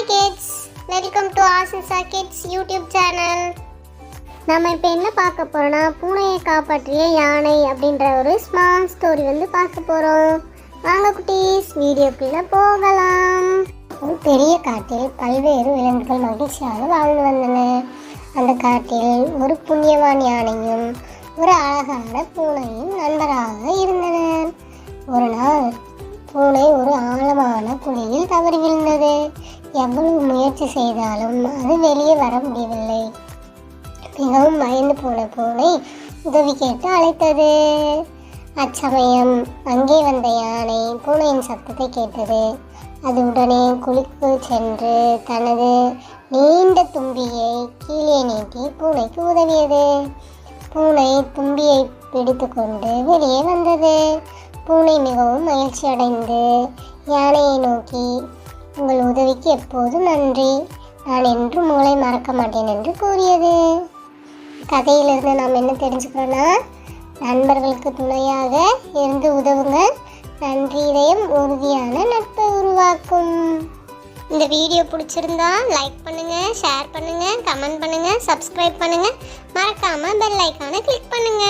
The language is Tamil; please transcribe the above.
Hi kids, welcome to Asisa Kids YouTube channel. நம்ம இப்போ என்ன பார்க்க போறோம்னா பூனையை காப்பாற்றிய யானை அப்படின்ற ஒரு ஸ்மால் ஸ்டோரி பார்க்க போறோம். வாங்க குட்டீஸ், வீடியோக்குள்ள போகலாம். ஒரு பெரிய காட்டில் பல்வேறு விலங்குகள் மகிழ்ச்சியாக வாழ்ந்து வந்தன. அந்த காட்டில் ஒரு புண்ணியவான் யானையும் ஒரு அழகான பூனையும் நண்பராக இருந்தனர். ஒரு நாள் பூனை ஒரு ஆழமான குழியில் தவறி விழுந்தது. எவ்வளவு முயற்சி செய்தாலும் அது வெளியே வர முடியவில்லை. மிகவும் பயந்து போன பூனை உதவி கேட்டு அழைத்தது. அச்சமயம் அங்கே வந்த யானை பூனையின் சத்தத்தை கேட்டது. அது உடனே குழிக்குள் சென்று தனது நீண்ட தும்பியை கீழே நீட்டி பூனைக்கு உதவியது. பூனை தும்பியை பிடித்து கொண்டு வெளியே வந்தது. பூனை மிகவும் மகிழ்ச்சி அடைந்து யானையை நோக்கி, உங்கள் உதவிக்கு எப்போதும் நன்றி, நான் என்றும் உங்களை மறக்க மாட்டேன் என்று கூறியது. கதையிலிருந்து நாம் என்ன தெரிஞ்சுக்கிறோன்னா, நண்பர்களுக்கு துணையாக இருந்து உதவுங்க. நன்றி இதயம் உறுதியான நட்பை உருவாக்கும். இந்த வீடியோ பிடிச்சிருந்தா லைக் பண்ணுங்க, ஷேர் பண்ணுங்க, கமெண்ட் பண்ணுங்க, சப்ஸ்கிரைப் பண்ணுங்க, மறக்காம பெல் ஐக்கானை கிளிக் பண்ணுங்க.